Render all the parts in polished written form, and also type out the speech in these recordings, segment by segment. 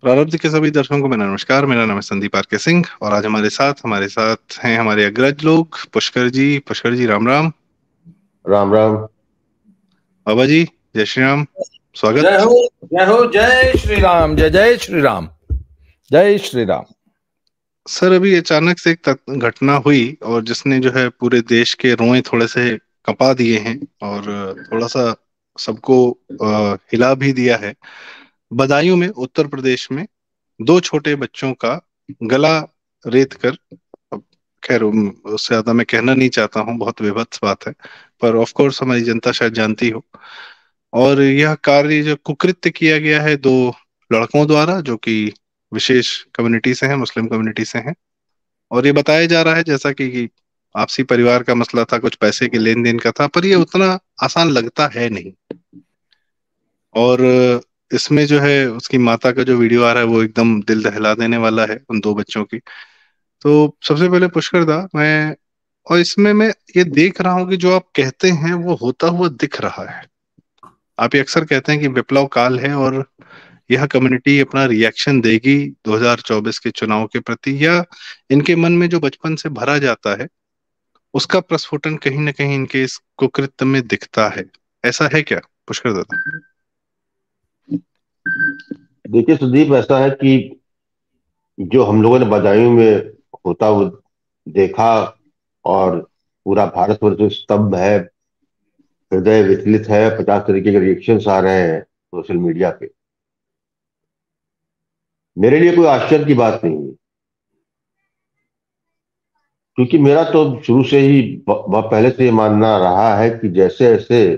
प्रारब्ध के सभी दर्शकों को मेरा नमस्कार। मेरा नाम है संदीप आर के सिंह और आज हमारे साथ हैं हमारे अग्रज लोग पुष्कर जी राम राम। राम राम। बाबा जी, जय श्री राम। जय स्वागत। हो, जय हो, जय श्री राम, जय जय श्री राम, जय श्री राम। सर, अभी अचानक से एक घटना हुई और जिसने जो है पूरे देश के रोए थोड़े से कंपा दिए हैं और थोड़ा सा सबको हिला भी दिया है। बदायूं में, उत्तर प्रदेश में, दो छोटे बच्चों का गला रेत कर, अब खैर उससे ज्यादा मैं कहना नहीं चाहता हूँ, बहुत विभत्स बात है, पर ऑफ कोर्स हमारी जनता शायद जानती हो। और यह कार्य जो कुकृत्य किया गया है दो लड़कों द्वारा, जो कि विशेष कम्युनिटी से हैं, मुस्लिम कम्युनिटी से हैं। और ये बताया जा रहा है जैसा कि आपसी परिवार का मसला था, कुछ पैसे के लेन देन का था, पर ये उतना आसान लगता है नहीं। और इसमें जो है उसकी माता का जो वीडियो आ रहा है वो एकदम दिल दहला देने वाला है उन दो बच्चों की। तो सबसे पहले पुष्कर दा, मैं और इसमें मैं ये देख रहा हूँ कि जो आप कहते हैं वो होता हुआ दिख रहा है। आप ये अक्सर कहते हैं कि विप्लव काल है और यह कम्युनिटी अपना रिएक्शन देगी 2024 के चुनाव के प्रति, या इनके मन में जो बचपन से भरा जाता है उसका प्रस्फुटन कहीं ना कहीं इनके इस कुकृत्य में दिखता है। ऐसा है क्या पुष्कर दादा? देखिए सुदीप, ऐसा है कि जो हम लोगों ने बदायूं में होता हुआ देखा और पूरा भारतवर्ष स्तब्ध है, हृदय विचलित है। 50 तरीके के रिएक्शंस आ रहे हैं सोशल मीडिया पे। मेरे लिए कोई आश्चर्य की बात नहीं है, क्योंकि मेरा तो शुरू से ही पहले से ये मानना रहा है कि जैसे जैसे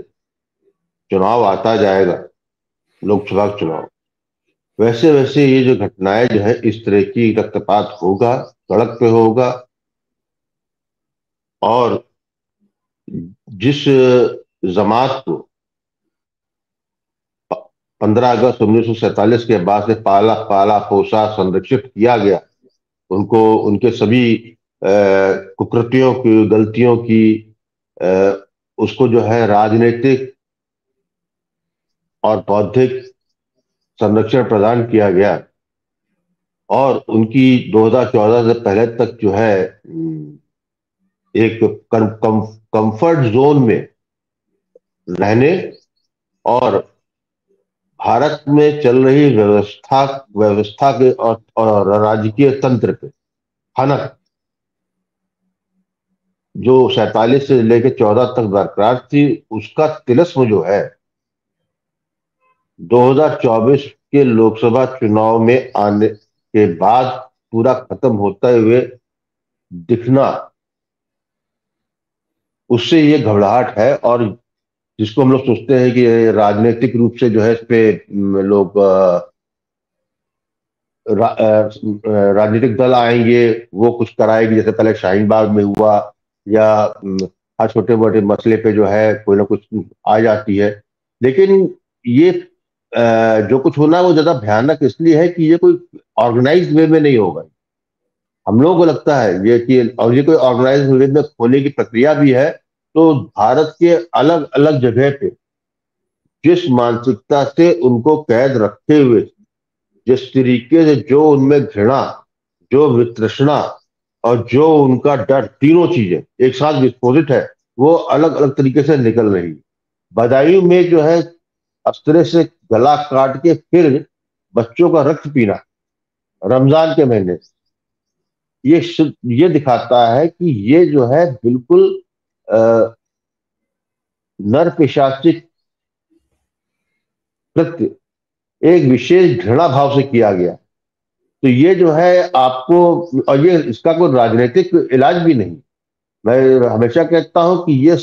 चुनाव आता जाएगा, लोकसभा चुनाव, वैसे वैसे ये जो घटनाएं जो है इस तरह की रक्तपात होगा, सड़क पे होगा। और जिस जमात को 15 अगस्त 1947 के बाद से पाला पाला पोसा संरक्षित किया गया, उनको उनके सभी कुकृतियों की, गलतियों की, अ, उसको जो है राजनीतिक और बौद्धिक संरक्षण प्रदान किया गया। और उनकी 2014 से पहले तक जो है एक कंफर्ट जोन में रहने और भारत में चल रही व्यवस्था के और राजकीय तंत्र के हनक, जो 47 से लेकर 14 तक बरकरार थी, उसका तिलिस्म जो है 2024 के लोकसभा चुनाव में आने के बाद पूरा खत्म होते हुए दिखना, उससे ये घबराहट है। और जिसको हम लोग सोचते हैं कि राजनीतिक रूप से जो है इस पे लोग राजनीतिक दल आएंगे, वो कुछ कराएंगे, जैसे पहले शाहीन बाग में हुआ, या हर छोटे मोटे मसले पे जो है कोई ना कुछ आ जाती है। लेकिन ये जो कुछ होना है वो ज्यादा भयानक इसलिए है कि ये कोई ऑर्गेनाइज्ड वे में नहीं होगा। हम लोगों को लगता है ये कि, और ये कोई ऑर्गेनाइज्ड वे में होने की प्रक्रिया भी है। तो भारत के अलग अलग जगह पे जिस मानसिकता से उनको कैद रखे हुए, जिस तरीके से जो उनमें घृणा, जो वितृष्णा और जो उनका डर, तीनों चीजें एक साथ विस्फोटित है, वो अलग अलग तरीके से निकल रही है। बदायूं में जो है अस्त्र से गला काट के फिर बच्चों का रक्त पीना रमजान के महीने, ये दिखाता है कि ये जो है बिल्कुल अ, नर पिशाचिक कृत्य एक विशेष घृणा भाव से किया गया। तो ये जो है आपको, और ये इसका कोई राजनीतिक इलाज भी नहीं। मैं हमेशा कहता हूं कि ये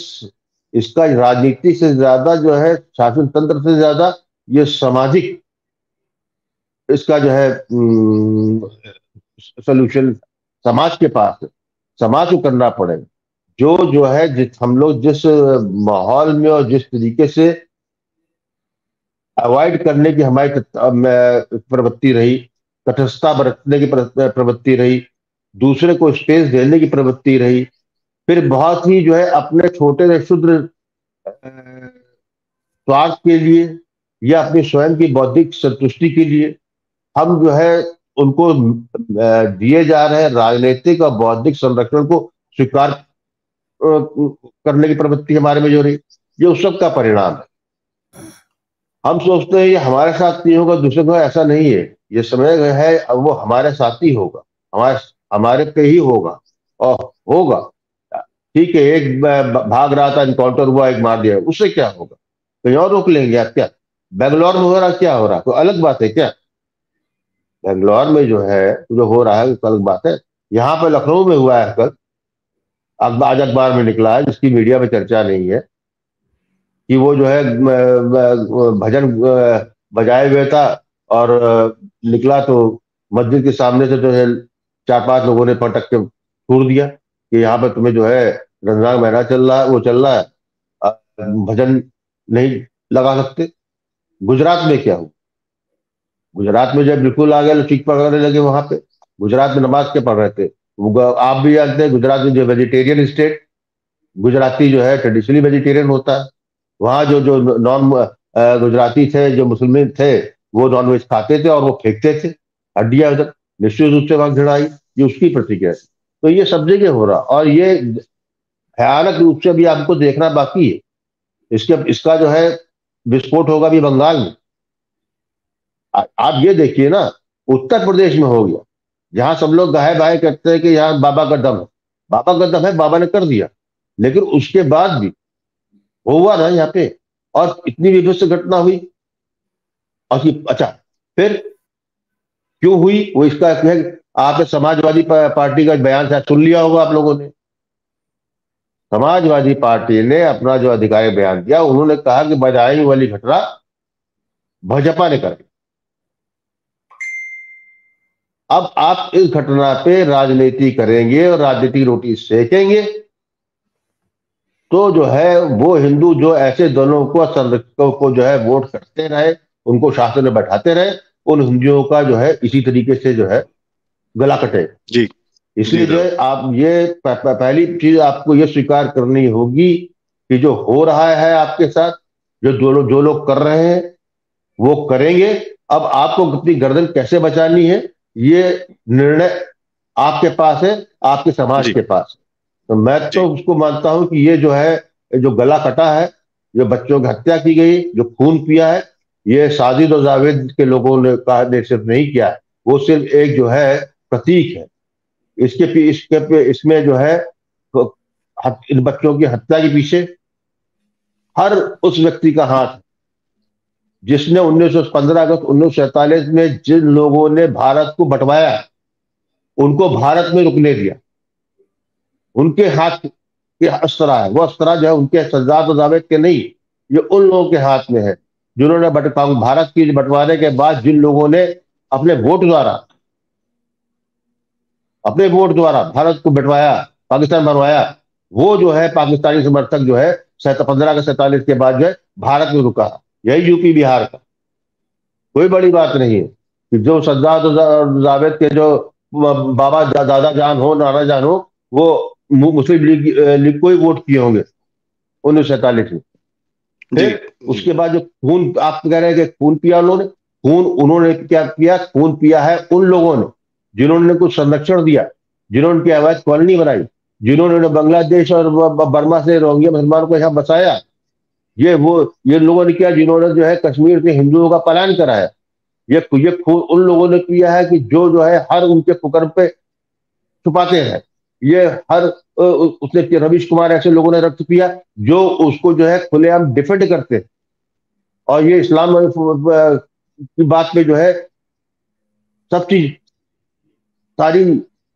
इसका राजनीति से ज्यादा जो है, शासन तंत्र से ज्यादा ये सामाजिक, इसका जो है सोल्यूशन समाज के पास है। समाज को करना पड़ेगा। जो है जिस हम लोग जिस माहौल में और जिस तरीके से अवॉइड करने की हमारी प्रवृत्ति रही, तटस्थता बरतने की प्रवृत्ति रही, दूसरे को स्पेस देने की प्रवृत्ति रही, फिर बहुत ही जो है अपने छोटे से क्षुद्र स्वार्थ के लिए या अपनी स्वयं की बौद्धिक संतुष्टि के लिए हम जो है उनको दिए जा रहे राजनीतिक और बौद्धिक संरक्षण को स्वीकार करने की प्रवृत्ति हमारे में जो रही, ये उस सब का परिणाम है। हम सोचते हैं ये हमारे साथ नहीं होगा, दूसरे को, ऐसा नहीं है। ये समय है अब वो हमारे साथ ही होगा, हमारे हमारे पे ही होगा और होगा। ठीक है, एक भाग रहा था, इनकाउंटर हुआ, एक मार दिया, उससे क्या होगा? कहीं और रोक लेंगे आप क्या? बेंगलोर में हो रहा, क्या हो रहा, कोई अलग बात है क्या? बेंगलोर में जो है, जो हो रहा है, अलग बात है। यहाँ पे लखनऊ में हुआ है कल, आज अखबार में निकला है, जिसकी मीडिया में चर्चा नहीं है, कि वो जो है भजन बजाए हुए था और निकला तो मस्जिद के सामने से जो है 4-5 लोगों ने पटक के छोड़ दिया कि यहाँ पर तुम्हें जो है रमजान महीना चल रहा है, वो चल रहा है, भजन नहीं लगा सकते। गुजरात में क्या हुआ? गुजरात में जब बिल्कुल आ गए, लोग चीख पकड़ने लगे वहां पे। गुजरात में नमाज के पढ़ रहे थे। आप भी जानते हैं गुजरात में जो वेजिटेरियन स्टेट, गुजराती जो है ट्रेडिशनली वेजिटेरियन होता है। वहां जो जो नॉन गुजराती थे, जो मुसलमान थे, वो नॉनवेज खाते थे और वो फेंकते थे हड्डियां उधर। निश्चित रूप से वहां भिड़ाई, ये उसकी प्रतिक्रिया है। तो ये सब जगह हो रहा, और ये भयानक रूप से भी आपको देखना बाकी है। इसका जो है विस्फोट होगा भी बंगाल में। आप ये देखिए ना, उत्तर प्रदेश में हो गया, जहां सब लोग गाहे बाहे करते हैं कि यहाँ बाबा का दम है। बाबा का दम है, बाबा ने कर दिया, लेकिन उसके बाद भी हुआ ना यहाँ पे, और इतनी विध्वंस घटना हुई। और अच्छा, फिर क्यों हुई वो, इसका है, आपने समाजवादी पार्टी का बयान शायद सुन लिया होगा आप लोगों ने। समाजवादी पार्टी ने अपना जो अधिकारी बयान दिया, उन्होंने कहा कि बदायूं वाली घटना भाजपा ने कर दी। अब आप इस घटना पे राजनीति करेंगे और राजनीतिक रोटी सेकेंगे, तो जो है वो हिंदू जो ऐसे दलों को, संरक्षकों को जो है वोट करते रहे, उनको शासन में बैठाते रहे, उन हिंदुओं का जो है इसी तरीके से जो है गला कटे। जी, इसलिए जी जो है आप ये पहली चीज आपको ये स्वीकार करनी होगी कि जो हो रहा है आपके साथ, जो लोग कर रहे हैं वो करेंगे। अब आपको अपनी गर्दन कैसे बचानी है, ये निर्णय आपके पास है, आपके समाज जी के पास है। तो मैं जी तो उसको मानता हूं कि ये जो है, जो गला कटा है, जो बच्चों की हत्या की गई, जो खून पिया है, ये साजिद और जावेद के लोगों ने कहा, ने सिर्फ नहीं किया, वो सिर्फ एक जो है प्रतीक है। इसमें जो है इन बच्चों की हत्या के पीछे हर उस व्यक्ति का हाथ है, जिसने 15 अगस्त 1947 में जिन लोगों ने भारत को बंटवाया, उनको भारत में रुकने दिया, उनके हाथ के अस्त्रा है। वो अस्त्रा जो है उनके सज्जाद और जावेद के नहीं, ये उन लोगों के हाथ में है, जिन्होंने भारत की बंटवारे के बाद जिन लोगों ने अपने वोट द्वारा भारत को बंटवाया, पाकिस्तान बनवाया, वो जो है पाकिस्तानी समर्थक जो है 15 अगस्त 47 के बाद जो है भारत में रुका। यही यूपी बिहार का, कोई बड़ी बात नहीं है कि जो सज्जाद और जावेद के जो बाबा दादा जान हो, नाना जान हो, वो मुस्लिम लीग को ही वोट किए होंगे 1947 में। फिर उसके बाद जो खून, आप कह रहे हैं कि खून पिया उन्होंने, खून उन्होंने क्या किया? खून पिया है उन लोगों ने जिन्होंने कुछ संरक्षण दिया, जिन्होंने उनकी अवैध कॉलोनी बनाई, जिन्होंने बांग्लादेश और बर्मा से रोहिंग्या मुसलमानों को यहाँ बसाया। ये लोगों ने किया जिन्होंने जो है कश्मीर के हिंदुओं का पलायन कराया। ये खून उन लोगों ने किया है कि जो है हर उनके कुकर्म पे छुपाते हैं। ये हर उसने रवीश कुमार ऐसे लोगों ने रक्त पिया जो उसको जो है खुलेआम डिफेंड करते हैं। और ये इस्लाम की बात पे जो है सब चीज, सारी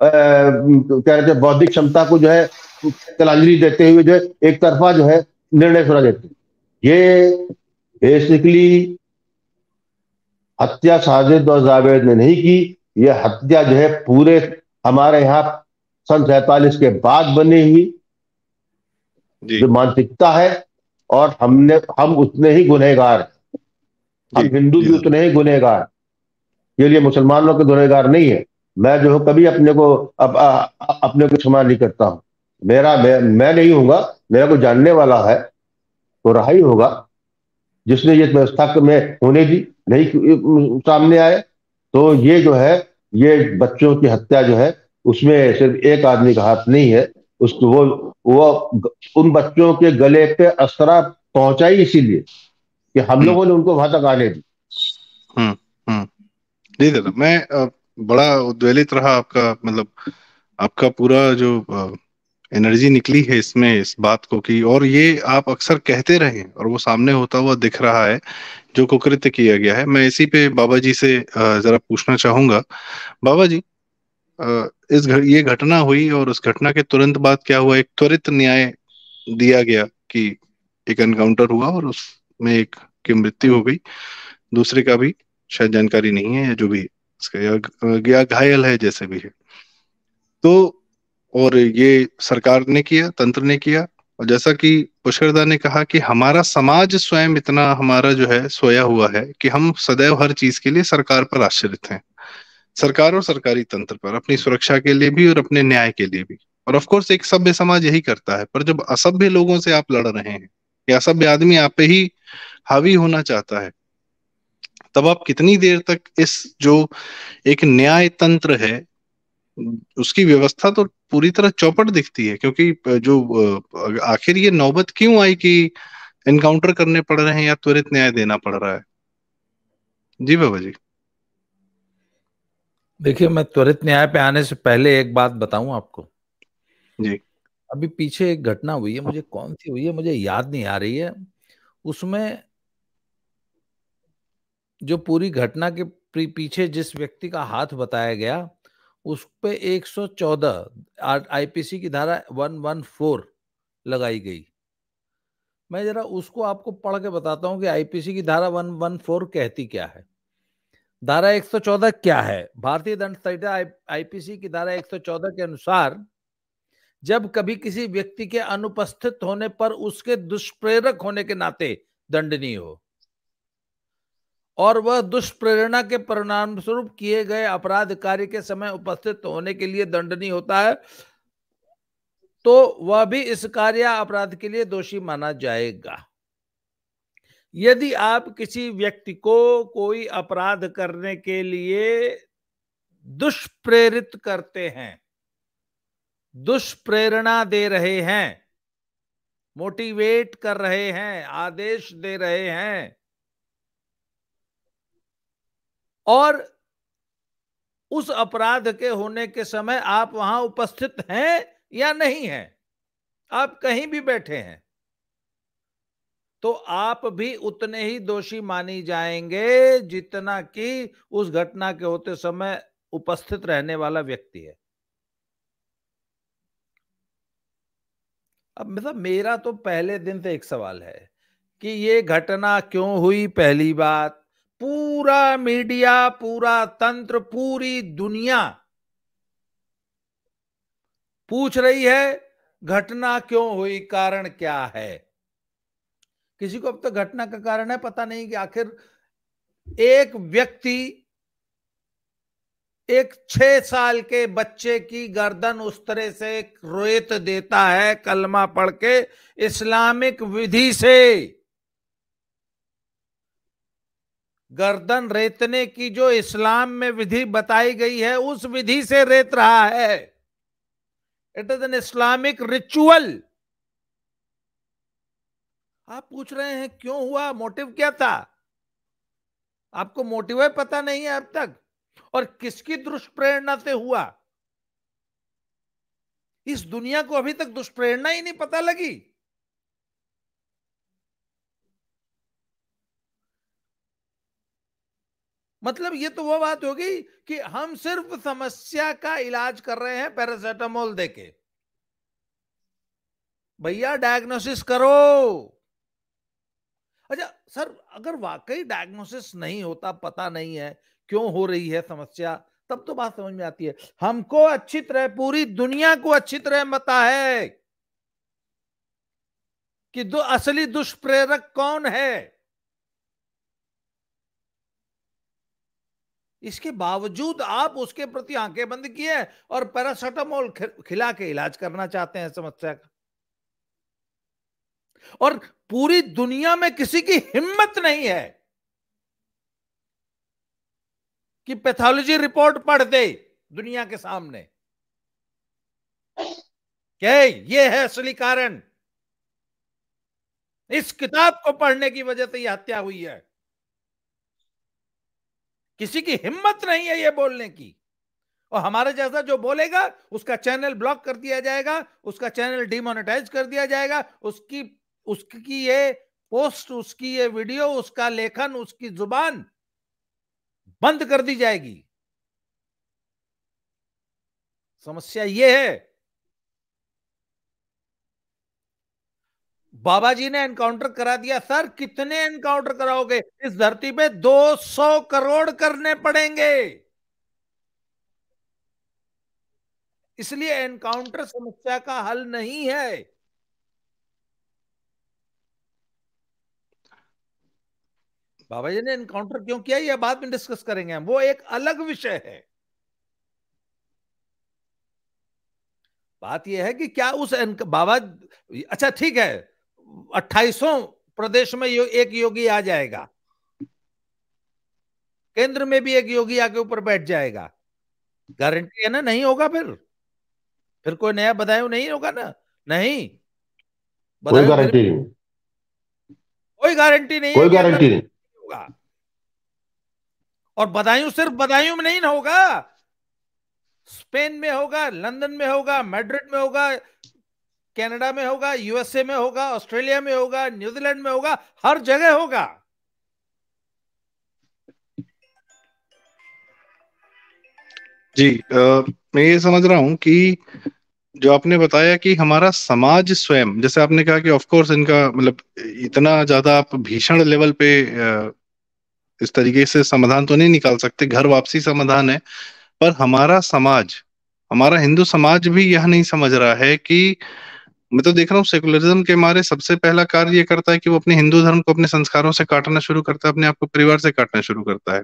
क्या कहते हैं, बौद्धिक क्षमता को जो है तिलांजलि देते हुए जो है एक तरफा जो है निर्णय सुना देते हैं। ये बेसिकली हत्या साजिद और जावेद ने नहीं की, ये हत्या जो है पूरे हमारे यहाँ सन 47 के बाद बनी हुई जो मानसिकता है, और हम उतने ही गुनहगार हैं। हम हिंदू भी उतने ही गुनहगार, ये लिए मुसलमानों के गुनहगार नहीं है। मैं जो हूं कभी अपने को क्षमा नहीं करता हूं। मैं नहीं होगा, मेरा कोई जानने वाला है तो रहा ही होगा, जिसने ये व्यवस्था में होने दी, नहीं सामने आए तो ये जो है, ये बच्चों की हत्या जो है, उसमें सिर्फ एक आदमी का हाथ नहीं है। उसको वो उन बच्चों के गले पे अस्त्रा पहुंचाई इसीलिए कि हम हम्म लोगों ने उनको वहां तक आने दी। हम्म हम्म जी दादा, मैं बड़ा उद्वेलित रहा आपका, मतलब आपका पूरा जो एनर्जी निकली है इसमें, इस बात को की, और ये आप अक्सर कहते रहे और वो सामने होता हुआ दिख रहा है जो कुकृत्य किया गया है। मैं इसी पे बाबा जी से जरा पूछना चाहूंगा। बाबा जी, ये घटना हुई और उस घटना के तुरंत बाद क्या हुआ? एक त्वरित न्याय दिया गया कि एक एनकाउंटर हुआ और उसमें एक की मृत्यु हो गई, दूसरे का भी शायद जानकारी नहीं है, या जो भी है, उसका या घायल है, जैसे भी है। तो और ये सरकार ने किया, तंत्र ने किया। और जैसा कि पुष्करदा ने कहा कि हमारा समाज स्वयं इतना हमारा जो है सोया हुआ है कि हम सदैव हर चीज के लिए सरकार पर आश्रित हैं, सरकार और सरकारी तंत्र पर, अपनी सुरक्षा के लिए भी और अपने न्याय के लिए भी। और ऑफ कोर्स एक सभ्य समाज यही करता है। पर जब असभ्य लोगों से आप लड़ रहे हैं, या असभ्य आदमी आप पे ही हावी होना चाहता है, तब आप कितनी देर तक इस जो एक न्याय तंत्र है उसकी व्यवस्था तो पूरी तरह चौपट दिखती है। क्योंकि जो आखिर ये नौबत क्यों आई कि एनकाउंटर करने पड़ रहे हैं या त्वरित न्याय देना पड़ रहा है? जी बाबा जी। देखिए, मैं त्वरित न्याय पे आने से पहले एक बात बताऊं आपको। जी। अभी पीछे एक घटना हुई है, मुझे कौन सी हुई है मुझे याद नहीं आ रही है। उसमें जो पूरी घटना के पीछे जिस व्यक्ति का हाथ बताया गया, उस पे 114 आईपीसी की धारा 114 लगाई गई। मैं जरा उसको आपको पढ़ के बताता हूं कि आईपीसी की धारा 114 कहती क्या है। धारा 114 क्या है? भारतीय दंड संहिता आईपीसी की धारा 114 के अनुसार, जब कभी किसी व्यक्ति के अनुपस्थित होने पर उसके दुष्प्रेरक होने के नाते दंडनीय हो और वह दुष्प्रेरणा के परिणाम स्वरूप किए गए अपराध कार्य के समय उपस्थित होने के लिए दंडनीय होता है, तो वह भी इस कार्य या अपराध के लिए दोषी माना जाएगा। यदि आप किसी व्यक्ति को कोई अपराध करने के लिए दुष्प्रेरित करते हैं, दुष्प्रेरणा दे रहे हैं, मोटिवेट कर रहे हैं, आदेश दे रहे हैं, और उस अपराध के होने के समय आप वहां उपस्थित हैं या नहीं हैं, आप कहीं भी बैठे हैं, तो आप भी उतने ही दोषी मानी जाएंगे जितना कि उस घटना के होते समय उपस्थित रहने वाला व्यक्ति है। अब मतलब मेरा तो पहले दिन से एक सवाल है कि ये घटना क्यों हुई। पहली बात, पूरा मीडिया, पूरा तंत्र, पूरी दुनिया पूछ रही है घटना क्यों हुई, कारण क्या है। किसी को अब तक घटना का कारण है पता नहीं कि आखिर एक व्यक्ति एक 6 साल के बच्चे की गर्दन उस तरह से रेत देता है, कलमा पढ़ के, इस्लामिक विधि से गर्दन रेतने की जो इस्लाम में विधि बताई गई है, उस विधि से रेत रहा है। It is an Islamic ritual. आप पूछ रहे हैं क्यों हुआ, मोटिव क्या था? आपको मोटिव है पता नहीं है अब तक, और किसकी दुष्प्रेरणा से हुआ, इस दुनिया को अभी तक दुष्प्रेरणा ही नहीं पता लगी। मतलब ये तो वो बात होगी कि हम सिर्फ समस्या का इलाज कर रहे हैं पैरासीटामोल देके। भैया डायग्नोसिस करो। अच्छा सर, अगर वाकई डायग्नोसिस नहीं होता, पता नहीं है क्यों हो रही है समस्या, तब तो बात समझ में आती है। हमको अच्छी तरह, पूरी दुनिया को अच्छी तरह पता है कि असली दुष्प्रेरक कौन है। इसके बावजूद आप उसके प्रति आंखें बंद किए और पैरासीटामोल खिला के इलाज करना चाहते हैं समस्या का। और पूरी दुनिया में किसी की हिम्मत नहीं है कि पैथोलॉजी रिपोर्ट पढ़ दे दुनिया के सामने क्या ये है असली कारण, इस किताब को पढ़ने की वजह से यह हत्या हुई है। किसी की हिम्मत नहीं है ये बोलने की, और हमारे जैसा जो बोलेगा उसका चैनल ब्लॉक कर दिया जाएगा, उसका चैनल डिमोनेटाइज कर दिया जाएगा, उसकी उसकी ये पोस्ट, उसकी ये वीडियो, उसका लेखन, उसकी जुबान बंद कर दी जाएगी। समस्या ये है। बाबा जी ने एनकाउंटर करा दिया। सर कितने एनकाउंटर कराओगे? इस धरती पे 200 करोड़ करने पड़ेंगे। इसलिए एनकाउंटर समस्या का हल नहीं है। बाबा जी ने एनकाउंटर क्यों किया यह बाद में डिस्कस करेंगे हम, वो एक अलग विषय है। बात यह है कि क्या उस बाबा, अच्छा ठीक है, 2800 प्रदेश में एक योगी आ जाएगा, केंद्र में भी एक योगी आके ऊपर बैठ जाएगा, गारंटी है ना नहीं होगा? फिर कोई नया बदायूं नहीं होगा ना? नहीं, कोई बदायूं फिर गारंटी नहीं, कोई गारंटी नहीं है कोई कि अगर गारंटी नहीं। होगा। और बदायूं सिर्फ बदायूं में नहीं ना होगा, स्पेन में होगा, लंदन में होगा, मैड्रिड में होगा, कनाडा में होगा, यूएसए में होगा, ऑस्ट्रेलिया में होगा, न्यूजीलैंड में होगा, हर जगह होगा। जी, मैं ये समझ रहा हूँ कि जो आपने बताया कि हमारा समाज स्वयं, जैसे आपने कहा कि ऑफ कोर्स इनका मतलब इतना ज्यादा आप भीषण लेवल पे इस तरीके से समाधान तो नहीं निकाल सकते, घर वापसी समाधान है। पर हमारा समाज, हमारा हिंदू समाज भी यह नहीं समझ रहा है कि, मैं तो देख रहा हूँ सेकुलरिज्म के मारे सबसे पहला कार्य ये करता है कि वो अपने हिंदू धर्म को अपने संस्कारों से काटना शुरू करता है, अपने आप को परिवार से काटना शुरू करता है,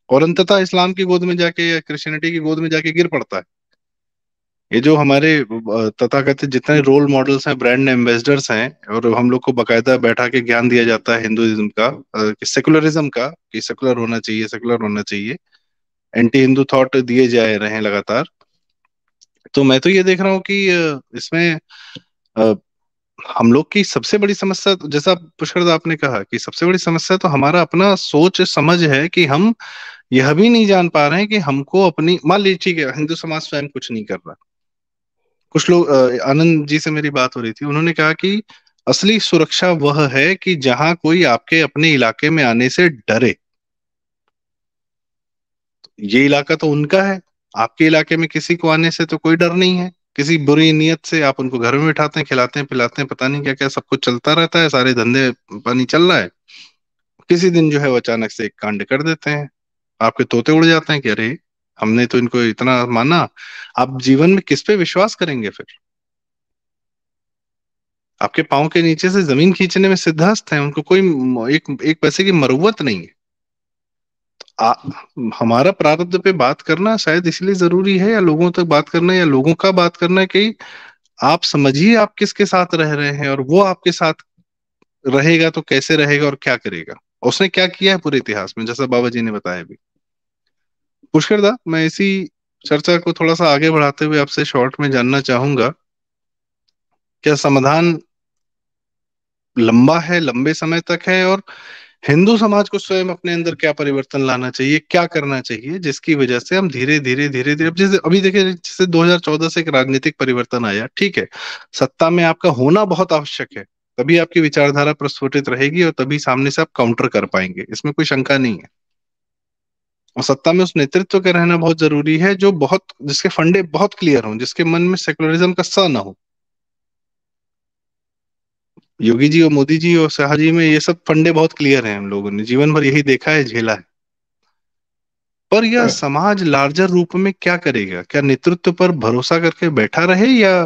और अंततः इस्लाम की गोद में जाके या क्रिश्चियनिटी की गोद में जाके गिर पड़ता है। ये जो हमारे तथाकथित जितने रोल मॉडल्स हैं, ब्रांड एम्बेसडर्स हैं, और हम लोग को बकायदा बैठा के ज्ञान दिया जाता है हिंदुइज्म का, सेकुलरिज्म का, कि सेकुलर होना चाहिए, सेकुलर होना चाहिए, एंटी हिंदू थॉट दिए जा रहे हैं लगातार। तो मैं तो ये देख रहा हूँ कि इसमें अ, हम लोग की सबसे बड़ी समस्या, जैसा पुष्कर आपने कहा कि सबसे बड़ी समस्या तो हमारा अपना सोच समझ है कि हम यह भी नहीं जान पा रहे हैं कि हमको अपनी, मान लीजिए ठीक है हिंदू समाज स्वयं कुछ नहीं कर रहा, कुछ लोग, आनंद जी से मेरी बात हो रही थी, उन्होंने कहा कि असली सुरक्षा वह है कि जहां कोई आपके अपने इलाके में आने से डरे। ये इलाका तो उनका है, आपके इलाके में किसी को आने से तो कोई डर नहीं है। किसी बुरी नीयत से आप उनको घर में बिठाते हैं, खिलाते हैं, पिलाते हैं, पता नहीं क्या क्या सब कुछ चलता रहता है, सारे धंधे पानी चल रहा है। किसी दिन जो है वो अचानक से एक कांड कर देते हैं, आपके तोते उड़ जाते हैं कि अरे हमने तो इनको इतना माना। आप जीवन में किस पे विश्वास करेंगे फिर? आपके पाँव के नीचे से जमीन खींचने में सिद्धहस्त हैं, उनको कोई एक एक पैसे की मरूवत नहीं है। आ, हमारा प्रारब्ध पे बात करना शायद इसलिए जरूरी है, या लोगों तक बात करना, या लोगों का बात करना, कि आप समझिए आप किसके साथ रह रहे हैं, और वो आपके साथ रहेगा तो कैसे रहेगा और क्या करेगा, उसने क्या किया है पूरे इतिहास में, जैसा बाबा जी ने बताया भी। पुष्कर दा, मैं इसी चर्चा को थोड़ा सा आगे बढ़ाते हुए आपसे शॉर्ट में जानना चाहूंगा, क्या समाधान लंबा है, लंबे समय तक है, और हिंदू समाज को स्वयं अपने अंदर क्या परिवर्तन लाना चाहिए, क्या करना चाहिए, जिसकी वजह से हम धीरे धीरे धीरे धीरे, अब जैसे अभी देखिए, जैसे 2014 से एक राजनीतिक परिवर्तन आया, ठीक है, सत्ता में आपका होना बहुत आवश्यक है, तभी आपकी विचारधारा प्रस्फुटित रहेगी और तभी सामने से आप काउंटर कर पाएंगे, इसमें कोई शंका नहीं है। और सत्ता में उस नेतृत्व का रहना बहुत जरूरी है जो बहुत, जिसके फंडे बहुत क्लियर हों, जिसके मन में सेकुलरिज्म का स ना हो। योगी जी और मोदी जी और शाह जी में ये सब फंडे बहुत क्लियर हैं, हम लोगों ने जीवन भर यही देखा है, झेला है। पर यह समाज लार्जर रूप में क्या करेगा? क्या नेतृत्व पर भरोसा करके बैठा रहे, या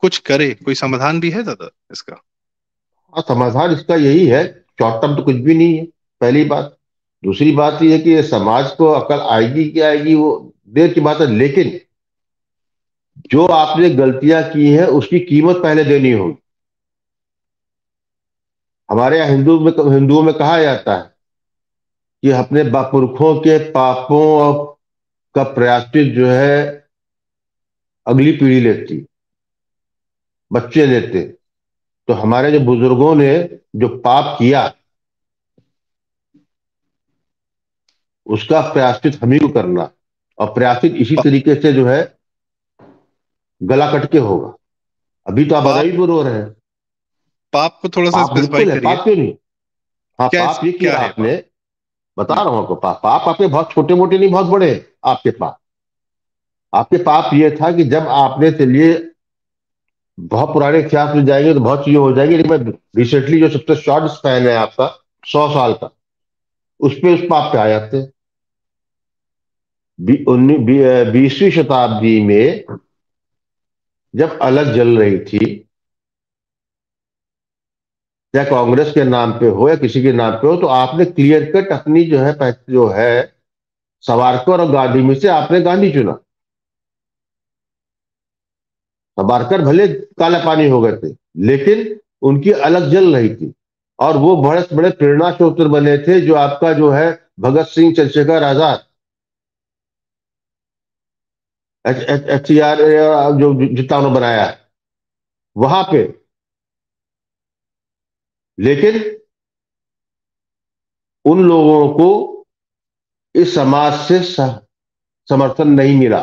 कुछ करे? कोई समाधान भी है दादा इसका? हाँ, समाधान इसका यही है, शॉर्ट टर्म तो कुछ भी नहीं है, पहली बात। दूसरी बात यह है कि ये समाज को अकल आएगी कि आएगी वो देर की बात है, लेकिन जो आपने गलतियां की हैं उसकी कीमत पहले देनी होगी। हमारे यहाँ हिंदुओं में कहा जाता है कि अपने पुरखों के पापों का प्रायश्चित जो है अगली पीढ़ी लेती, बच्चे लेते। तो हमारे जो बुजुर्गों ने जो पाप किया उसका प्रायश्चित हम ही को करना, और प्रायश्चित इसी पा, तरीके से जो है गला कट के होगा। अभी तो आप पाप बधाई भी रो रहे हैं। पाप को थोड़ा सा पाप स्पेसिफाई बिल्कुल है, करिए। पाप क्यों नहीं। हाँ, पाप ये किया क्या है आपने, पाप? बता हम्म। रहा हूं आपको। पाप पाप आपके बहुत छोटे मोटे नहीं, बहुत बड़े हैं आपके पाप। आपके पाप ये था कि जब आपने, चलिए बहुत पुराने इतिहास में जाएंगे तो बहुत चीजें हो जाएंगी, लेकिन मैं रिसेंटली जो सबसे शॉर्ट स्पैन है आपका 100 साल का, उस पे उस पाप पे आ जाते हैं। 20वीं शताब्दी में जब अलग जल रही थी, या कांग्रेस के नाम पे हो या किसी के नाम पे हो, तो आपने क्लियर कट अपनी जो है सावरकर और गांधी में से आपने गांधी चुना। सावरकर भले काला पानी हो गए थे, लेकिन उनकी अलग जल रही थी, और वो बड़े बड़े प्रेरणा स्रोत बने थे, जो आपका जो है भगत सिंह, चंद्रशेखर आजाद, HCR जो जितना उन्होंने बनाया है वहां पे। लेकिन उन लोगों को इस समाज से समर्थन नहीं मिला।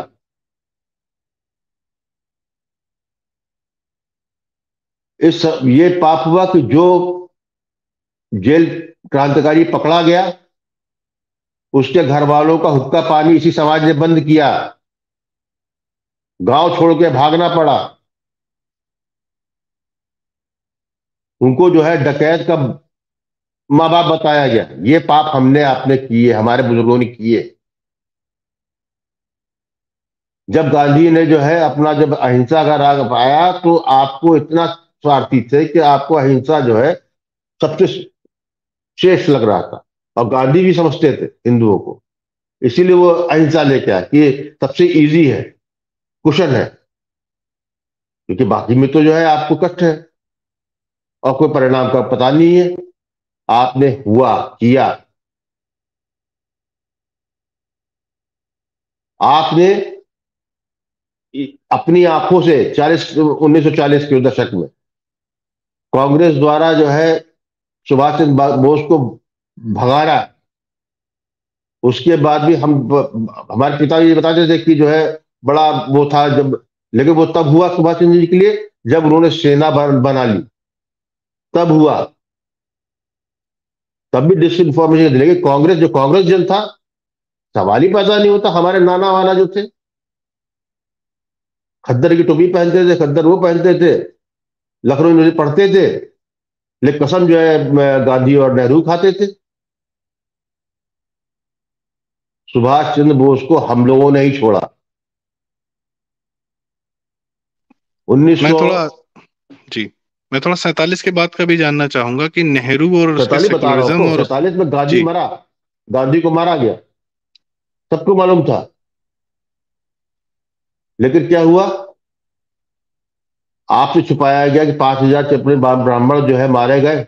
ये पाप हुआ कि जो जेल क्रांतिकारी पकड़ा गया, उसके घर वालों का हुक्का पानी इसी समाज ने बंद किया, गांव छोड़ के भागना पड़ा। उनको जो है डकैत का माँ बाप बताया गया। ये पाप हमने आपने किए, हमारे बुजुर्गों ने किए। जब गांधी ने जो है अपना जब अहिंसा का राग पाया, तो आपको इतना स्वार्थी थे कि आपको अहिंसा जो है सबसे श्रेष्ठ लग रहा था, और गांधी भी समझते थे हिंदुओं को, इसीलिए वो अहिंसा लेके आए कि ये सबसे इजी है, कुशन है। क्योंकि बाकी में तो जो है आपको कष्ट है और कोई परिणाम का पता नहीं है। आपने हुआ किया, आपने अपनी आंखों से 1940 के दशक में कांग्रेस द्वारा जो है सुभाष चंद्र बोस को भगाना। उसके बाद भी हमारे पिताजी बताते थे कि जो है बड़ा वो था जब, लेकिन वो तब हुआ सुभाष चंद्र जी के लिए जब उन्होंने सेना बना ली, तब हुआ। तब भी डिस इन्फॉर्मेशन थी, लेकिन कांग्रेस जन था, सवाल ही पैदा नहीं होता। हमारे नाना वाना जो थे खद्दर की टोपी पहनते थे, खद्दर वो पहनते थे, लखनऊ यूनिवर्सिटी पढ़ते थे, लेकिन कसम जो है गांधी और नेहरू खाते थे। सुभाष चंद्र बोस को हम लोगों ने ही छोड़ा। मैं 1947 थोड़ा जी मैं थोड़ा 47 के बाद का भी जानना चाहूंगा कि नेहरू और उसके बता रहा हूं सेकुलरिज्म आपको, और 47 में गांधी जी। मरा, गांधी को मारा गया, सबको मालूम था। लेकिन क्या हुआ, आपसे छुपाया गया कि 5,000 से अपने ब्राह्मण जो है मारे गए,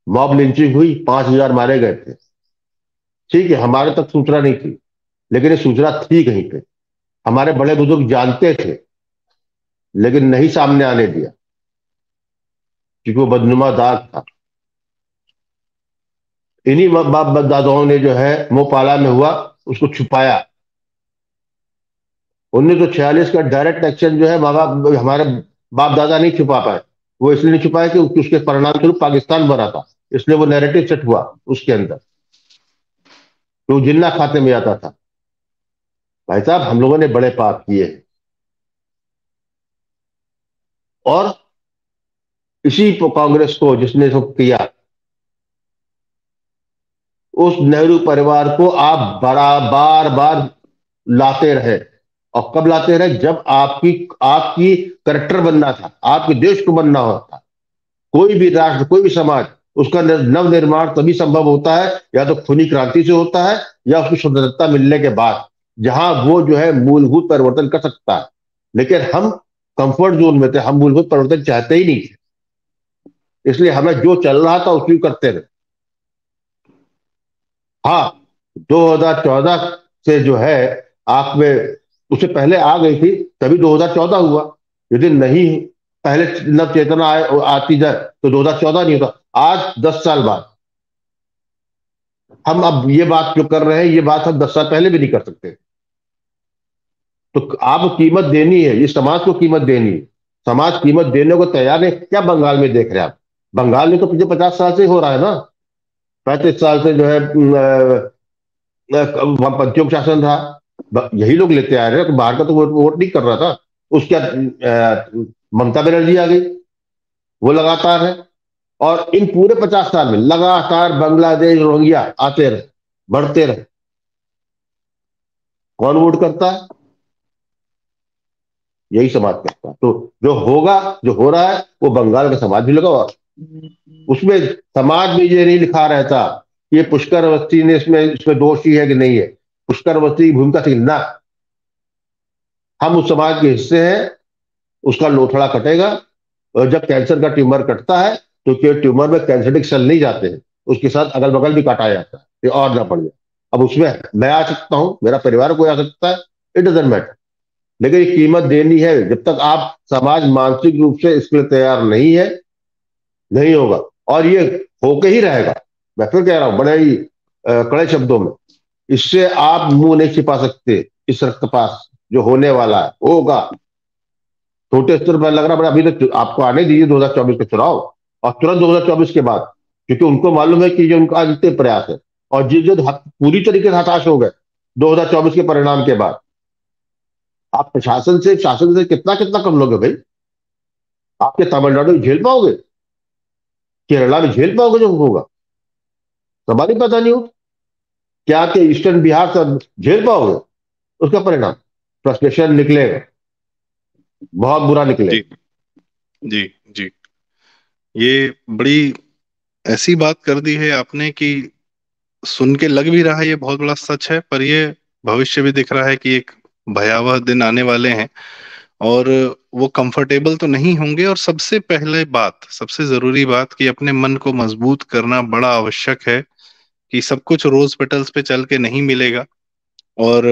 मॉब लिंचिंग हुई, 5,000 मारे गए थे। ठीक है, हमारे तक सूचना नहीं थी, लेकिन ये सूचना थी कहीं पे, हमारे बड़े बुजुर्ग जानते थे, लेकिन नहीं सामने आने दिया, क्योंकि वो बदनुमा दाग था। इन्हीं बाप दादाओं ने जो है मोपाला में हुआ उसको छुपाया। 1946 का डायरेक्ट एक्शन जो है माँ बाप, हमारे बाप दादा नहीं छुपा पाए। वो इसलिए नहीं छुपाए कि उसके परिणाम स्वरूप पाकिस्तान बना था, इसलिए वो नैरेटिव सेट हुआ उसके अंदर, तो जिन्ना खाते में आता था। भाई साहब, हम लोगों ने बड़े पाप किए हैं, और इसी कांग्रेस को जिसने सब किया, उस नेहरू परिवार को आप बार बार लाते रहे। और कब लाते रहे, जब आपकी आपकी करेक्टर बनना था, आपके देश को बनना होता। कोई भी राष्ट्र, कोई भी समाज, उसका नव निर्माण तभी संभव होता है या तो खूनी क्रांति से होता है, या उसकी स्वतंत्रता मिलने के बाद, जहां वो जो है मूलभूत परिवर्तन कर सकता है। लेकिन हम कंफर्ट जोन में थे, हम मूलभूत परिवर्तन चाहते ही नहीं थे। इसलिए हमें जो चल रहा था उसी को करते रहे। हाँ, 2014 से जो है आप में, उससे पहले आ गई थी, तभी 2014 हुआ। यदि नहीं पहले नव चेतना आती जाए तो 2014 नहीं होता। आज 10 साल बाद हम अब ये बात जो कर रहे हैं, ये बात हम 10 साल पहले भी नहीं कर सकते। तो आपको कीमत देनी है, ये समाज को कीमत देनी है। समाज कीमत देने को तैयार है। क्या बंगाल में देख रहे हैं आप? बंगाल में तो पिछले 50 साल से हो रहा है ना। 35 साल से जो है वहां पंचों का शासन था। यही लोग लेते आ रहे हैं, तो बाहर का तो वोट नहीं कर रहा था। उसके बाद ममता बनर्जी आ गई, वो लगातार है। और इन पूरे 50 साल में लगातार बांग्लादेश रोहिंग्या आते रहे, बढ़ते रहे। कौन वोट करता है? यही समाज करता है। तो जो होगा, जो हो रहा है, वो बंगाल का समाज भी लगा। और उसमें समाज में ये नहीं लिखा रहता कि ये पुष्कर अवस्थी ने इसमें इसमें दोषी है कि नहीं है। पुष्कर अवस्थी की भूमिका थी ना, हम उस समाज के हिस्से हैं, उसका लोथड़ा कटेगा। और जब कैंसर का ट्यूमर कटता है तो ट्यूमर में कैंसरिक सेल नहीं जाते हैं, उसके साथ अगल बगल भी काटा जाता है, ये और ना बढ़ जाए। अब उसमें मैं आ सकता हूं, मेरा परिवार कोई आ सकता है, इट डजेंट मैटर। लेकिन ये कीमत देनी है। जब तक आप समाज मानसिक रूप से इसके लिए तैयार नहीं है, नहीं होगा। और ये होके ही रहेगा। मैं फिर कह रहा हूं बड़े ही कड़े शब्दों में, इससे आप मुंह नहीं छिपा सकते। इस रक्तपात जो होने वाला है होगा। छोटे स्तर पर लग रहा है, अभी तो आपको आने दीजिए 2024 के चुनाव, और तुरंत 2024 के बाद, क्योंकि उनको मालूम है कि ये उनका अंतिम प्रयास है। और जिस जो पूरी तरीके से हताश हो गए 2024 के परिणाम के बाद, आप शासन से कितना कितना कम लोगे भाई? आपके तमिलनाडु में झेल पाओगे? केरला में झेल पाओगे जो होगा? सवाल ही पता नहीं हो। क्या के ईस्टर्न बिहार से झेल पाओगे उसका परिणाम? फ्रस्ट्रेशन निकलेगा, बहुत बुरा जी निकलेगा। जी जी। ये बड़ी ऐसी बात कर दी है आपने कि सुन के लग भी रहा है ये बहुत बड़ा सच है, पर ये भविष्य भी दिख रहा है कि एक भयावह दिन आने वाले हैं। और वो कंफर्टेबल तो नहीं होंगे। और सबसे पहले बात, सबसे जरूरी बात, कि अपने मन को मजबूत करना बड़ा आवश्यक है। कि सब कुछ रोज पेटल्स पे चल के नहीं मिलेगा। और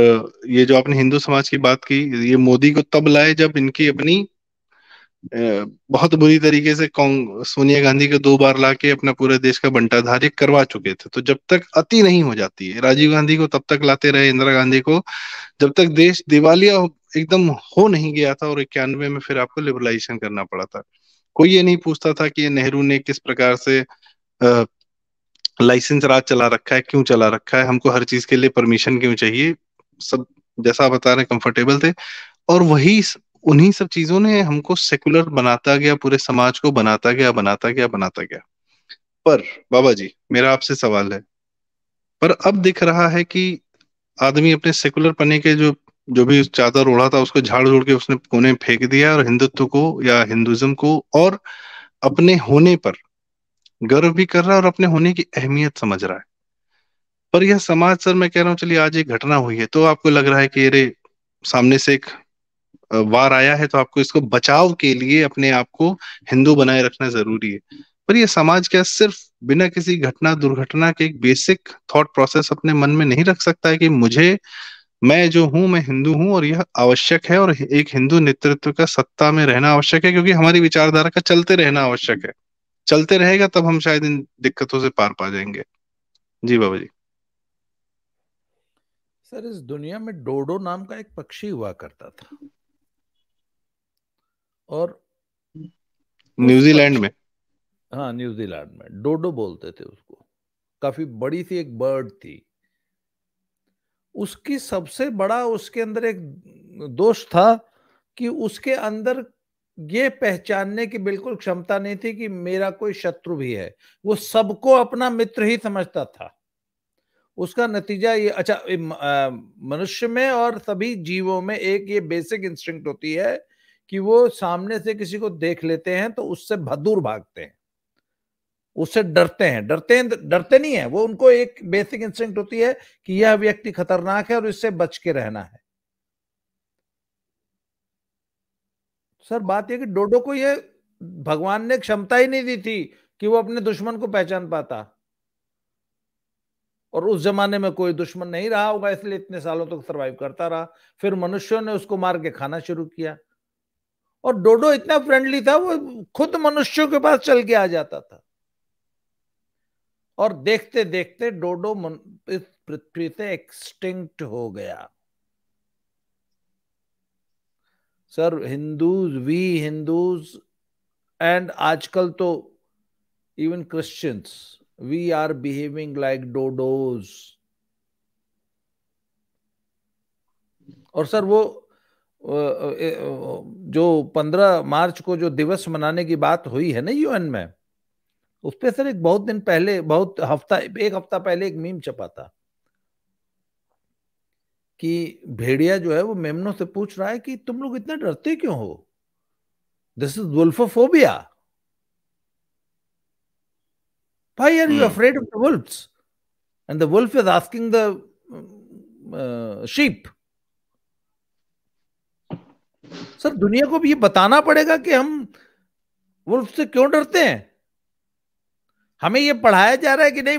ये जो आपने हिंदू समाज की बात की, ये मोदी को तब लाए जब इनकी अपनी बहुत बुरी तरीके से सोनिया गांधी को 2 बार लाके अपना पूरे देश का बंटाधार ये करवा चुके थे। तो जब तक अति नहीं हो जाती है, राजीव गांधी को तब तक लाते रहे, इंदिरा गांधी को, जब तक देश दिवालिया एकदम हो नहीं गया था। और 91 में फिर आपको लिबरलाइजेशन करना पड़ा था। कोई ये नहीं पूछता था कि ये नेहरू ने किस प्रकार से लाइसेंस राज चला रखा है, क्यों चला रखा है, हमको हर चीज के लिए परमिशन क्यों चाहिए। सब जैसा आप बता रहे कंफर्टेबल थे। और उन्हीं सब चीजों ने हमको सेकुलर बनाता गया, पूरे समाज को बनाता गया, बनाता गया, बनाता गया। पर बाबा जी, मेरा आपसे सवाल है, पर अब दिख रहा है कि आदमी अपने सेकुलर पने के जो जो भी चादर ओढ़ा था उसको झाड़ झूड़ के उसने कोने में फेंक दिया, और हिंदुत्व को या हिंदुइज्म को और अपने होने पर गर्व भी कर रहा है और अपने होने की अहमियत समझ रहा है। पर यह समाज, सर मैं कह रहा हूँ, चलिए आज एक घटना हुई है तो आपको लग रहा है कि अरे सामने से एक वार आया है, तो आपको इसको बचाव के लिए अपने आप को हिंदू बनाए रखना जरूरी है। पर यह समाज क्या सिर्फ बिना किसी घटना दुर्घटना के एक बेसिक थॉट प्रोसेस अपने मन में नहीं रख सकता है कि मुझे, मैं जो हूं, मैं हिंदू हूं और यह आवश्यक है, और एक हिंदू नेतृत्व का सत्ता में रहना आवश्यक है, क्योंकि हमारी विचारधारा का चलते रहना आवश्यक है। चलते रहेगा तब हम शायद इन दिक्कतों से पार पा जाएंगे। जी बाबा जी। सर, इस दुनिया में डोडो नाम का एक पक्षी हुआ करता था, और उस न्यूजीलैंड पक्षी, में। हाँ, न्यूजीलैंड में डोडो बोलते थे उसको। काफी बड़ी सी एक बर्ड थी। उसकी सबसे बड़ा उसके अंदर एक दोष था कि उसके अंदर ये पहचानने की बिल्कुल क्षमता नहीं थी कि मेरा कोई शत्रु भी है। वो सबको अपना मित्र ही समझता था। उसका नतीजा ये, अच्छा, मनुष्य में और सभी जीवों में एक ये बेसिक इंस्टिंक्ट होती है कि वो सामने से किसी को देख लेते हैं तो उससे भदूर भागते हैं, उससे डरते नहीं है वो। उनको एक बेसिक इंस्टिंक्ट होती है कि यह व्यक्ति खतरनाक है और इससे बच के रहना है। सर, बात यह कि डोडो को ये भगवान ने क्षमता ही नहीं दी थी कि वो अपने दुश्मन को पहचान पाता। और उस जमाने में कोई दुश्मन नहीं रहा होगा, इसलिए इतने सालों तक सरवाइव करता रहा। फिर मनुष्यों ने उसको मार के खाना शुरू किया, और डोडो इतना फ्रेंडली था, वो खुद मनुष्यों के पास चल के आ जाता था। और देखते देखते डोडो इस पृथ्वी से एक्सटिंक्ट हो गया। सर, वी हिंदूज एंड आजकल तो even Christians, we are behaving like dodos. और सर वो जो 15 मार्च को जो दिवस मनाने की बात हुई है ना यूएन में, उस पे सर एक बहुत दिन पहले, एक हफ्ता पहले एक मीम छपा था कि भेड़िया जो है वो मेमनों से पूछ रहा है कि तुम लोग इतना डरते क्यों हो, this is wolfophobia, why are you afraid of the wolfs, and the wolf is asking the sheep. Sir, दुनिया को भी ये बताना पड़ेगा कि हम वुल्फ से क्यों डरते हैं। हमें ये पढ़ाया जा रहा है कि नहीं,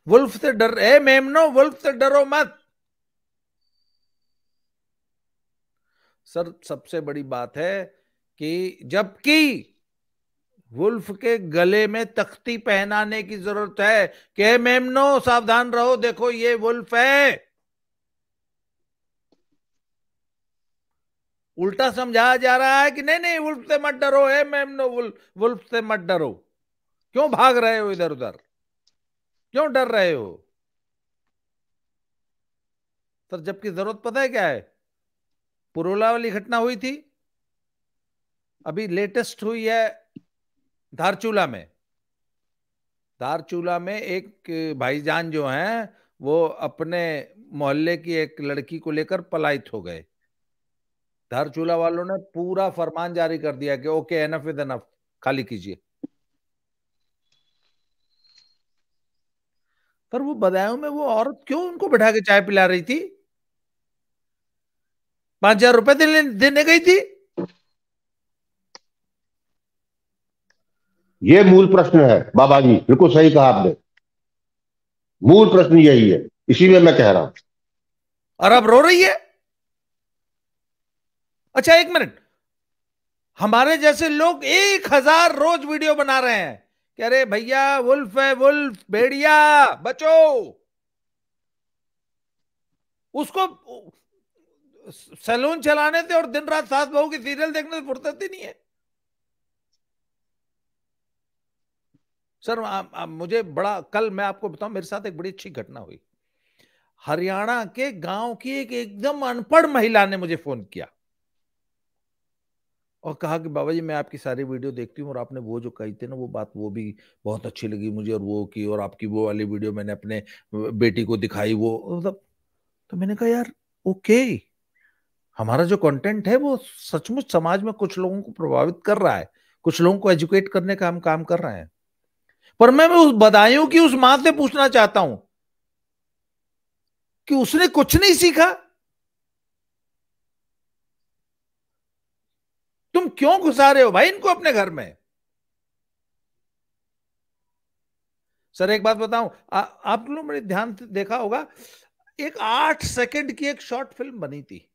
वुल्फ से डर, मेमनो वुल्फ से डरो मत। सर, सबसे बड़ी बात है कि जबकि वुल्फ के गले में तख्ती पहनाने की जरूरत है कि मेमनो सावधान रहो, देखो ये वुल्फ है। उल्टा समझाया जा रहा है कि नहीं नहीं, वुल्फ से मत डरो, है मेमनो, वुल्फ से मत डरो। क्यों भाग रहे हो इधर उधर, क्यों डर रहे हो? सर, जबकि जरूरत पता है क्या है? पुरोला वाली घटना हुई थी, अभी लेटेस्ट हुई है धारचूला में। धारचूला में एक भाईजान जो हैं वो अपने मोहल्ले की एक लड़की को लेकर पलायित हो गए। धारचूला वालों ने पूरा फरमान जारी कर दिया कि ओके, एनफ इज एनफ, खाली कीजिए। पर वो बदायूं में वो औरत क्यों उनको बैठा के चाय पिला रही थी? 5,000 रुपए देने गई थी। ये मूल प्रश्न है बाबा जी, बिल्कुल सही कहा आपने। मूल प्रश्न यही है, इसी में मैं कह रहा हूं। और अब रो रही है। अच्छा, एक मिनट, हमारे जैसे लोग 1,000 रोज वीडियो बना रहे हैं कि अरे भैया वुल्फ है, वुल्फ, भेड़िया, बचो। उसको सैलून चलाने से और दिन रात सास बहू की सीरियल देखने से फुर्सत ही नहीं है। सर, मुझे बड़ा, कल मैं आपको बताऊं, मेरे साथ एक बड़ी अच्छी घटना हुई। हरियाणा के गांव की एक एकदम अनपढ़ महिला ने मुझे फोन किया और कहा कि बाबा जी, मैं आपकी सारी वीडियो देखती हूँ और आपने वो जो कही थी ना वो बात, वो भी बहुत अच्छी लगी मुझे, और वो की, और आपकी वो वाली वीडियो मैंने अपने बेटी को दिखाई, वो मतलब। तो मैंने कहा यार, ओके, हमारा जो कंटेंट है वो सचमुच समाज में कुछ लोगों को प्रभावित कर रहा है, कुछ लोगों को एजुकेट करने का हम काम कर रहे हैं। पर मैं उस बदायूं की उस मां से पूछना चाहता हूं कि उसने कुछ नहीं सीखा। तुम क्यों घुसा रहे हो भाई इनको अपने घर में? सर, एक बात बताऊं, आप लोग मेरे ध्यान से देखा होगा, एक 8 सेकंड की एक शॉर्ट फिल्म बनी थी,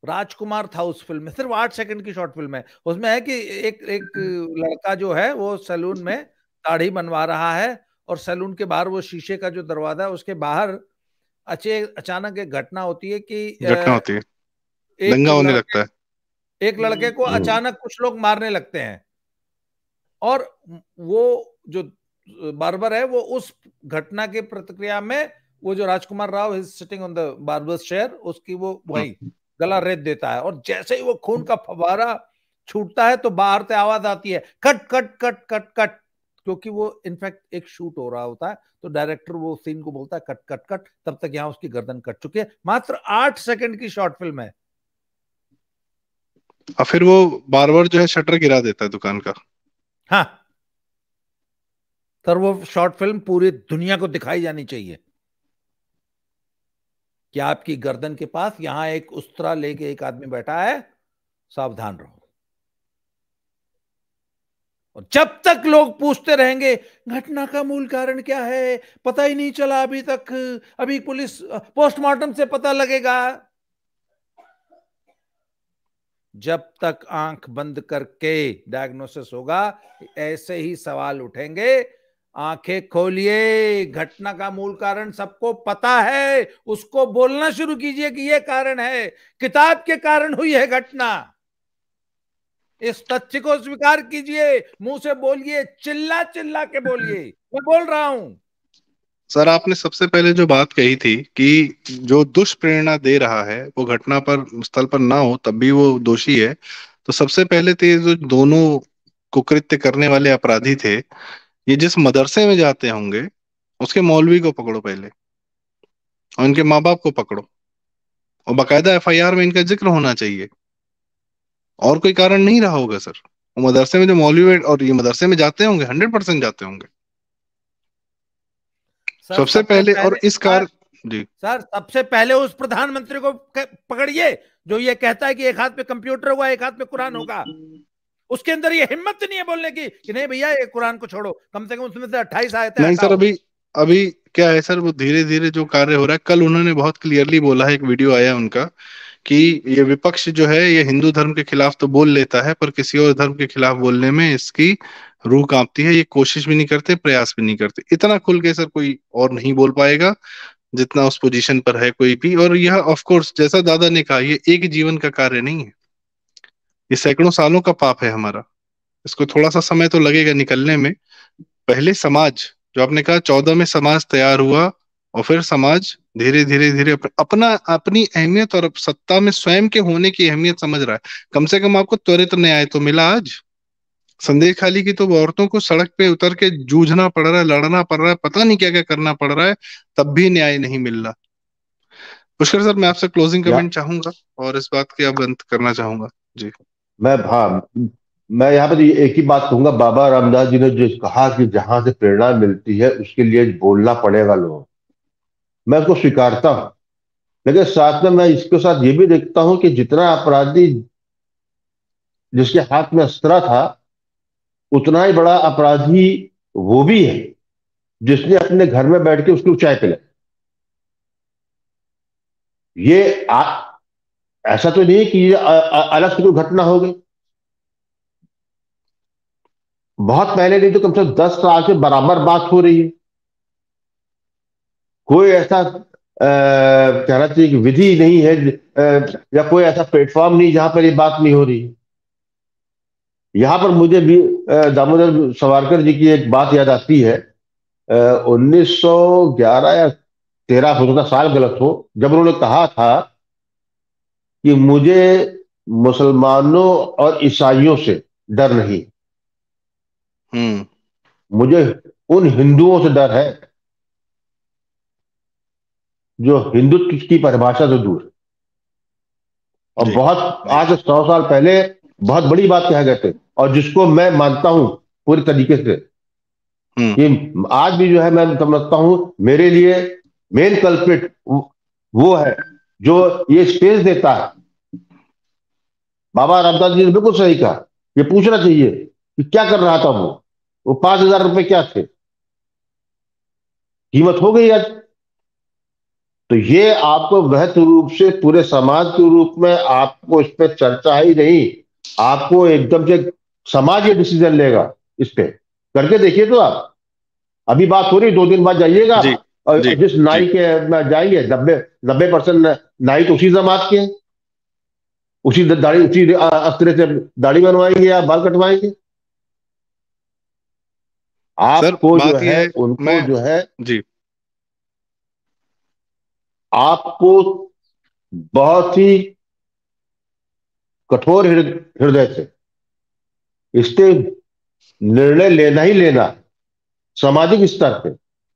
राजकुमार था उस फिल्म में, सिर्फ 8 सेकंड की शॉर्ट फिल्म है। उसमें है कि एक एक लड़का जो है वो सैलून में दाढ़ी बनवा रहा है, और सैलून के बाहर वो शीशे का जो दरवाजा है उसके बाहर अचानक एक घटना होती है कि घटना होती है, एक दंगा होने लगता लड़के है। एक लड़के को अचानक कुछ लोग मारने लगते हैं, और वो जो बार्बर है वो उस घटना के प्रतिक्रिया में, वो जो Rajkumar Rao is sitting on the barber's chair, उसकी वो वही गला रेत देता है, और जैसे ही वो खून का फव्वारा छूटता है तो बाहर से आवाज आती है, cut cut cut cut cut, क्योंकि वो इनफैक्ट एक शूट हो रहा होता है, तो डायरेक्टर वो सीन को बोलता है कट कट कट, तब तक यहां उसकी गर्दन कट चुकी है। मात्र 8 सेकंड की शॉर्ट फिल्म है। और फिर वो बार बार जो है शटर गिरा देता है दुकान का। हाँ सर, वो शॉर्ट फिल्म पूरी दुनिया को दिखाई जानी चाहिए कि आपकी गर्दन के पास यहां एक उस्तरा लेके एक आदमी बैठा है, सावधान रहो। और जब तक लोग पूछते रहेंगे घटना का मूल कारण क्या है, पता ही नहीं चला अभी तक, अभी पुलिस पोस्टमार्टम से पता लगेगा, जब तक आंख बंद करके डायग्नोसिस होगा ऐसे ही सवाल उठेंगे। आंखें खोलिए, घटना का मूल कारण सबको पता है, उसको बोलना शुरू कीजिए कि यह कारण है, किताब के कारण हुई है घटना, इस तथ्य को स्वीकार कीजिए, मुंह से बोलिए, चिल्ला चिल्ला के बोलिए, मैं बोल रहा हूं। सर आपने सबसे पहले जो बात कही थी कि जो दुष्प्रेरणा दे रहा है वो घटना पर स्थल पर ना हो तब भी वो दोषी है, तो सबसे पहले तो ये जो दोनों कुकृत्य करने वाले अपराधी थे, ये जिस मदरसे में जाते होंगे उसके मौलवी को पकड़ो पहले, और इनके माँ बाप को पकड़ो, और बाकायदा एफआईआर में इनका जिक्र होना चाहिए। और कोई कारण नहीं रहा होगा सर, वो मदरसे में जो मौलवी और ये मदरसे में जाते होंगे 100% जाते होंगे सर सबसे सबसे पहले। और पहले इस कार जी सर सबसे पहले उस प्रधानमंत्री को पकड़िए जो ये कहता है कि एक हाथ में कंप्यूटर होगा एक हाथ में कुरान होगा, उसके अंदर ये हिम्मत नहीं है बोलने की कि नहीं भैया ये कुरान को छोड़ो, कम से कम उसमें से 28 आयतें नहीं सर, हटाओ। अभी अभी क्या है सर, वो धीरे धीरे जो कार्य हो रहा है, कल उन्होंने बहुत क्लियरली बोला है, एक वीडियो आया उनका कि ये विपक्ष जो है ये हिंदू धर्म के खिलाफ तो बोल लेता है पर किसी और धर्म के खिलाफ बोलने में इसकी रूह कांपती है, ये कोशिश भी नहीं करते, प्रयास भी नहीं करते। इतना खुल के सर कोई और नहीं बोल पाएगा जितना उस पोजीशन पर है कोई भी। और यह ऑफ कोर्स जैसा दादा ने कहा, ये एक जीवन का कार्य नहीं है, ये सैकड़ों सालों का पाप है हमारा, इसको थोड़ा सा समय तो लगेगा निकलने में। पहले समाज, जो आपने कहा 14 में समाज तैयार हुआ, और फिर समाज धीरे धीरे धीरे अपना अपनी अहमियत और सत्ता में स्वयं के होने की अहमियत समझ रहा है। कम से कम आपको त्वरित न्याय तो मिला आज। संदेश खाली की तो औरतों को सड़क पे उतर के जूझना पड़ रहा है, लड़ना पड़ रहा है, पता नहीं क्या क्या करना पड़ रहा है, तब भी न्याय नहीं मिल रहा। पुष्कर सर मैं आपसे क्लोजिंग या कमेंट चाहूंगा और इस बात की अब अंत करना चाहूंगा जी। मैं हाँ मैं यहाँ पर एक ही बात कहूंगा, बाबा रामदास जी ने जो कहा कि जहां से प्रेरणा मिलती है उसके लिए बोलना पड़ेगा लोगों, मैं उसको स्वीकारता हूँ। लेकिन साथ में मैं इसके साथ ये भी देखता हूँ कि जितना अपराधी जिसके हाथ में अस्त्र था, उतना ही बड़ा अपराधी वो भी है जिसने अपने घर में बैठ के उसकी चाय पिलाई। ये ऐसा तो नहीं है कि ये अलग से कोई घटना हो गई। बहुत पहले नहीं तो कम से कम 10 साल से बराबर बात हो रही है। कोई ऐसा कहना चाहिए कि विधि नहीं है, या कोई ऐसा प्लेटफॉर्म नहीं जहां पर ये बात नहीं हो रही है। यहां पर मुझे भी दामोदर सावरकर जी की एक बात याद आती है। 1911 या 13, हो सकता साल गलत हो, जब उन्होंने कहा था कि मुझे मुसलमानों और ईसाइयों से डर नहीं, हम्म। मुझे उन हिंदुओं से डर है जो हिंदुत्व की परिभाषा से दूर है। और जी बहुत जी। आज से 100 साल पहले बहुत बड़ी बात कहा गए थे, और जिसको मैं मानता हूं पूरी तरीके से हम्म। कि आज भी जो है मैं समझता हूं मेरे लिए मेन कल्प्रिट वो है जो ये स्पेस देता है। बाबा रामदास जी ने बिल्कुल सही कहा, ये पूछना चाहिए कि क्या कर रहा था वो 5,000 रुपए क्या थे, कीमत हो गई आज। तो ये आपको वहत रूप से पूरे समाज के रूप में आपको इस पे चर्चा ही नहीं, आपको एकदम से समाज ये डिसीजन लेगा इस पे। करके देखिए तो आप, अभी बात हो रही, 2 दिन बाद जाइएगा जी और जी जिस जी। नाई के में जाएंगे 90% नाई तो उसी जमात के हैं, उसी दाढ़ी उसी अस्त्र से दाढ़ी बनवाएंगे या बाल कटवाएंगे। सर आपको जो बात है यह है, उनको मैं जो है जी आपको बहुत ही कठोर हृदय से इससे निर्णय लेना ही लेना है, सामाजिक स्तर पे।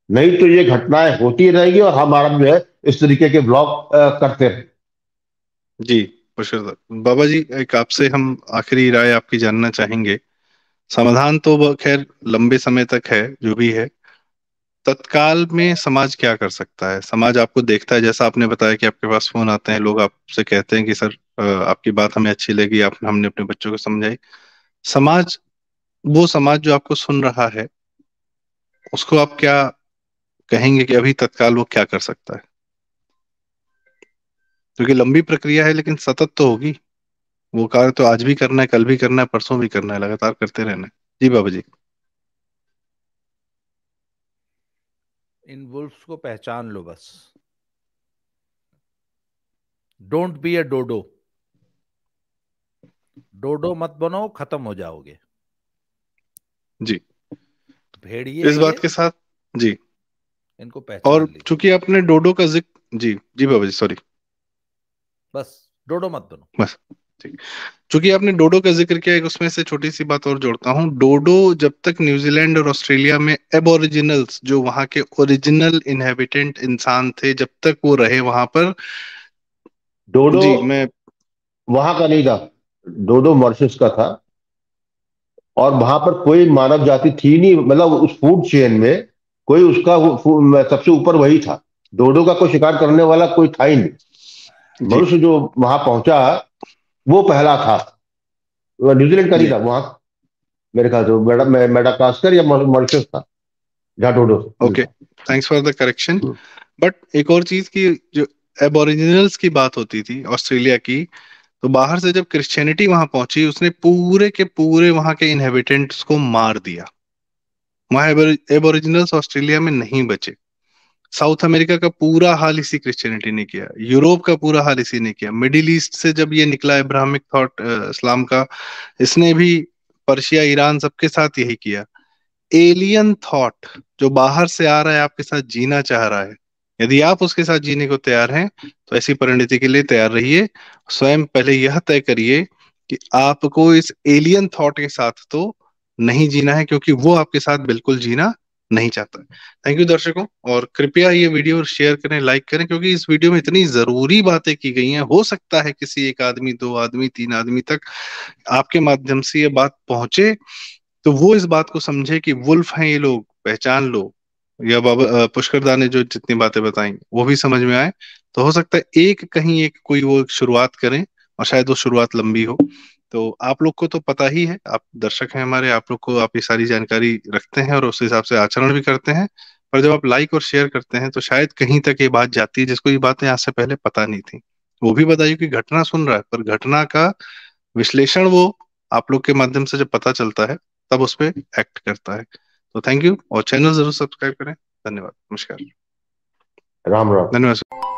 नहीं तो ये घटनाएं होती रहेंगी और हमारा जो है इस तरीके के ब्लॉग करते रहे। जी। पुष्कर सर, बाबा जी एक आपसे हम आखिरी राय आपकी जानना चाहेंगे। समाधान तो खैर लंबे समय तक है जो भी है, तत्काल में समाज क्या कर सकता है? समाज आपको देखता है, जैसा आपने बताया कि आपके पास फोन आते हैं, लोग आपसे कहते हैं कि सर आपकी बात हमें अच्छी लगी, आप हमने अपने बच्चों को समझाई। समाज वो समाज जो आपको सुन रहा है उसको आप क्या कहेंगे कि अभी तत्काल वो क्या कर सकता है? क्योंकि लंबी प्रक्रिया है लेकिन सतत तो होगी। वो कार्य तो आज भी करना है, कल भी करना है, परसों भी करना है, लगातार करते रहना है। जी बाबा जी। इन वुल्फ्स को पहचान लो बस। Don't be a डोडो। डोडो मत बनो, खत्म हो जाओगे। जी। भेड़िए इस ये, बात के साथ जी। इनको और पहचान लीजिए। चूंकि आपने डोडो का जिक्र, जी जी बाबा जी, सॉरी। बस डोडो मत बनो। बस ठीक। चूंकि आपने डोडो का जिक्र किया, एक उसमें से छोटी सी बात और जोड़ता हूँ। डोडो जब तक न्यूजीलैंड और ऑस्ट्रेलिया में एबोरिजिनल्स, जो वहां के ओरिजिनल इनहेबिटेंट इंसान थे, जब तक वो रहे वहां पर। डोडो जी मैं। वहां का नहीं था, डोडो मॉरिशस का था। और वहां पर कोई मानव जाति थी नहीं, मतलब उस फूड चेन में कोई उसका सबसे ऊपर वही था। डोडो का कोई शिकार करने वाला कोई था ही नहीं। जी मनुष्य जो वहां पहुंचा वो पहला था। वो न्यूजीलैंड का नहीं जी। था वहां। मेरे ख्याल से मेडागास्कर या मॉरिशस था जहाँ डोडो ओके, मिलता। Thanks for the correction. Hmm. But एक और चीज की, जो एबोरिजिनल्स की बात होती थी ऑस्ट्रेलिया की, तो बाहर से जब क्रिश्चियनिटी वहां पहुंची, उसने पूरे के पूरे वहां के इनहेबिटेंट्स को मार दिया। वहां एबोरिजिनल्स ऑस्ट्रेलिया में नहीं बचे। साउथ अमेरिका का पूरा हाल इसी क्रिश्चियनिटी ने किया, यूरोप का पूरा हाल इसी ने किया, मिडिल ईस्ट से जब ये निकला इब्राहिमिक थॉट, इस्लाम का, इसने भी पर्शिया, ईरान, सबके साथ यही किया। एलियन थॉट जो बाहर से आ रहा है, आपके साथ जीना चाह रहा है, यदि आप उसके साथ जीने को तैयार हैं तो ऐसी परिणति के लिए तैयार रहिए। स्वयं पहले यह तय करिए कि आपको इस एलियन थॉट के साथ तो नहीं जीना है, क्योंकि वो आपके साथ बिल्कुल जीना नहीं चाहता। थैंक यू दर्शकों, और कृपया ये वीडियो शेयर करें, लाइक करें, क्योंकि इस वीडियो में इतनी जरूरी बातें की गई हैं। हो सकता है किसी एक आदमी, दो आदमी, तीन आदमी तक आपके माध्यम से ये बात पहुंचे, तो वो इस बात को समझे कि वुल्फ हैं ये लोग, पहचान लो। या बाबा पुष्कर दा ने जो जितनी बातें बताई वो भी समझ में आए, तो हो सकता है एक कहीं एक कोई वो शुरुआत करें, और शायद वो शुरुआत लंबी हो। तो आप लोग को तो पता ही है, आप दर्शक हैं हमारे, आप लोग को, आप ये सारी जानकारी रखते हैं और उस हिसाब से आचरण भी करते हैं। पर जब आप लाइक और शेयर करते हैं तो शायद कहीं तक ये बात जाती है जिसको ये बातें आज से पहले पता नहीं थी। वो भी बताइए कि घटना सुन रहा है, पर घटना का विश्लेषण वो आप लोग के माध्यम से जब पता चलता है तब उस पर एक्ट करता है। तो थैंक यू, और चैनल जरूर सब्सक्राइब करें। धन्यवाद, नमस्कार। राम राम। धन्यवाद।